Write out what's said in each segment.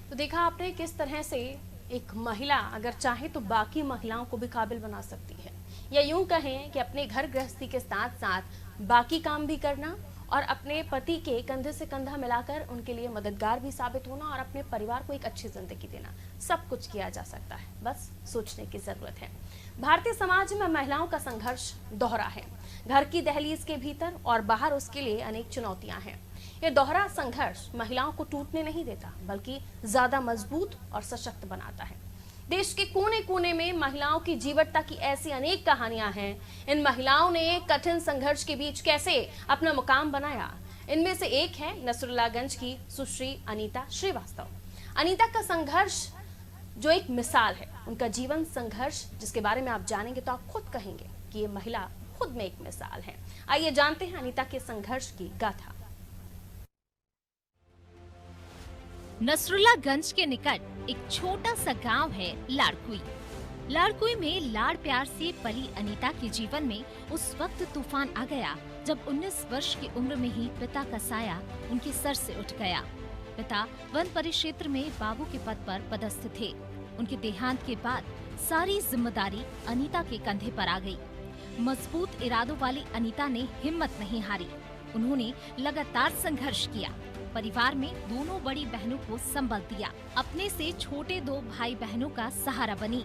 तो देखा आपने किस तरह से एक महिला अगर चाहे तो बाकी महिलाओं को भी काबिल बना सकती है, या यूं कहें कि अपने घर गृहस्थी के साथ साथ बाकी काम भी करना और अपने पति के कंधे से कंधा मिलाकर उनके लिए मददगार भी साबित होना और अपने परिवार को एक अच्छी जिंदगी देना। सब कुछ किया जा सकता है, बस सोचने की जरूरत है। भारतीय समाज में महिलाओं का संघर्ष दोहरा है। घर की दहलीज के भीतर और बाहर उसके लिए अनेक चुनौतियां हैं। ये दोहरा संघर्ष महिलाओं को टूटने नहीं देता, बल्कि ज्यादा मजबूत और सशक्त बनाता है। देश के कोने कोने में महिलाओं की जीवटता की ऐसी अनेक कहानियां हैं। इन महिलाओं ने कठिन संघर्ष के बीच कैसे अपना मुकाम बनाया, इनमें से एक है नसरुल्लागंज की सुश्री अनीता श्रीवास्तव। अनीता का संघर्ष जो एक मिसाल है, उनका जीवन संघर्ष जिसके बारे में आप जानेंगे तो आप खुद कहेंगे कि ये महिला खुद में एक मिसाल है। आइए जानते हैं अनीता के संघर्ष की गाथा। नसरुल्लागंज के निकट एक छोटा सा गांव है लाड़कुई। लाड़कुई में लाड़ प्यार से पली अनीता के जीवन में उस वक्त तूफान आ गया जब 19 वर्ष की उम्र में ही पिता का साया उनके सर से उठ गया। पिता वन परिक्षेत्र में बाबू के पद पर पदस्थ थे। उनके देहांत के बाद सारी जिम्मेदारी अनीता के कंधे पर आ गई। मजबूत इरादों वाली अनीता ने हिम्मत नहीं हारी। उन्होंने लगातार संघर्ष किया। परिवार में दोनों बड़ी बहनों को संबल दिया। अपने से छोटे 2 भाई बहनों का सहारा बनी।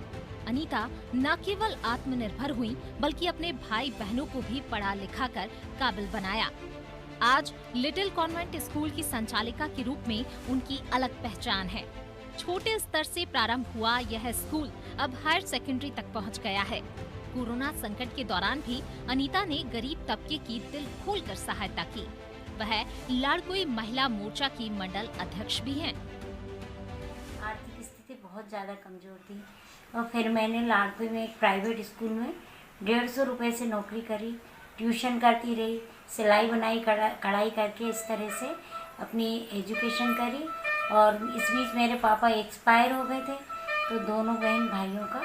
अनीता न केवल आत्मनिर्भर हुई, बल्कि अपने भाई बहनों को भी पढ़ा लिखा कर काबिल बनाया। आज लिटिल कॉन्वेंट स्कूल की संचालिका के रूप में उनकी अलग पहचान है। छोटे स्तर से प्रारंभ हुआ यह स्कूल अब हायर सेकेंडरी तक पहुंच गया है। कोरोना संकट के दौरान भी अनीता ने गरीब तबके की दिल खोलकर सहायता की। वह लाड़कुई महिला मोर्चा की मंडल अध्यक्ष भी हैं। आर्थिक स्थिति बहुत ज़्यादा कमज़ोर थी और फिर मैंने लाड़कुई में एक प्राइवेट स्कूल में 150 रुपये से नौकरी करी। ट्यूशन करती रही, सिलाई बुनाई कढ़ाई करके इस तरह से अपनी एजुकेशन करी। और इस बीच मेरे पापा एक्सपायर हो गए थे, तो दोनों बहन भाइयों का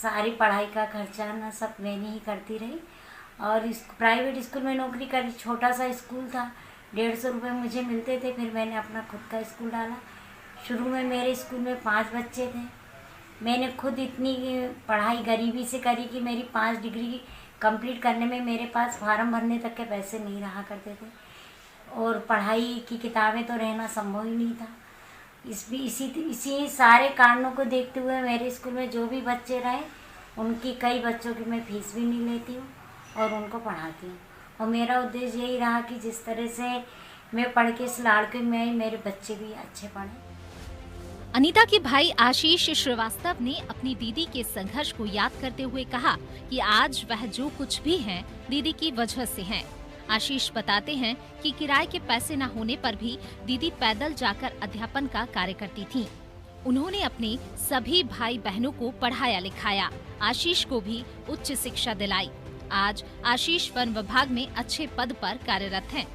सारी पढ़ाई का खर्चा ना सब मैंने ही करती रही। और इस प्राइवेट स्कूल में नौकरी करी। छोटा सा स्कूल था, 150 रुपये मुझे मिलते थे। फिर मैंने अपना खुद का स्कूल डाला। शुरू में मेरे स्कूल में 5 बच्चे थे। मैंने खुद इतनी पढ़ाई गरीबी से करी कि मेरी 5 डिग्री कंप्लीट करने में मेरे पास फार्म भरने तक के पैसे नहीं रहा करते थे, और पढ़ाई की किताबें तो रहना संभव ही नहीं था। इसी सारे कारणों को देखते हुए मेरे स्कूल में जो भी बच्चे रहे, उनकी कई बच्चों की मैं फीस भी नहीं लेती हूँ और उनको पढ़ाती हूँ। और मेरा उद्देश्य यही रहा कि जिस तरह से मैं पढ़ के इस लाड़कुई में मेरे बच्चे भी अच्छे पढ़ें। अनीता के भाई आशीष श्रीवास्तव ने अपनी दीदी के संघर्ष को याद करते हुए कहा कि आज वह जो कुछ भी हैं, दीदी की वजह से हैं। आशीष बताते हैं कि किराए के पैसे न होने पर भी दीदी पैदल जाकर अध्यापन का कार्य करती थीं। उन्होंने अपने सभी भाई बहनों को पढ़ाया लिखाया। आशीष को भी उच्च शिक्षा दिलाई। आज आशीष वन विभाग में अच्छे पद पर कार्यरत हैं।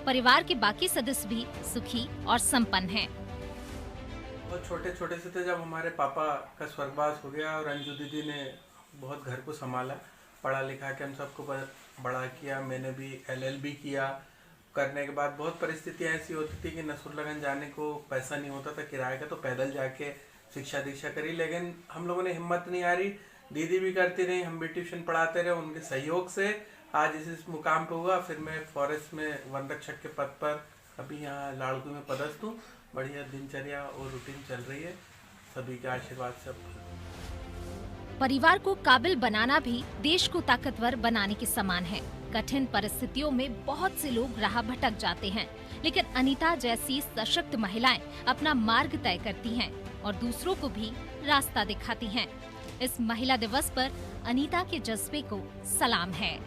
परिवार के बाकी सदस्य भी सुखी और संपन्न हैं। बहुत छोटे छोटे से थे जब हमारे पापा का स्वर्गवास हो गया, और अंजू दीदी ने बहुत घर को संभाला, पढ़ा लिखा के हम सबको बड़ा किया। मैंने भी LLB किया। करने के बाद बहुत परिस्थितियाँ ऐसी होती थी कि नसरुल्लागंज जाने को पैसा नहीं होता था किराए का, तो पैदल जाके शिक्षा दीक्षा करी। लेकिन हम लोगों ने हिम्मत नहीं हारी, दीदी भी करती रही, हम भी ट्यूशन पढ़ाते रहे। उनके सहयोग से आज इस मुकाम पे हुआ। फिर मैं फॉरेस्ट में वन रक्षक के पद पर अभी यहाँ लाड़कुई में पदस्थ हूँ। बढ़िया दिनचर्या और रूटीन चल रही है, सभी के आशीर्वाद से। परिवार को काबिल बनाना भी देश को ताकतवर बनाने के समान है। कठिन परिस्थितियों में बहुत से लोग राह भटक जाते हैं, लेकिन अनीता जैसी सशक्त महिलाएं अपना मार्ग तय करती हैं और दूसरों को भी रास्ता दिखाती हैं। इस महिला दिवस पर अनीता के जज्बे को सलाम है।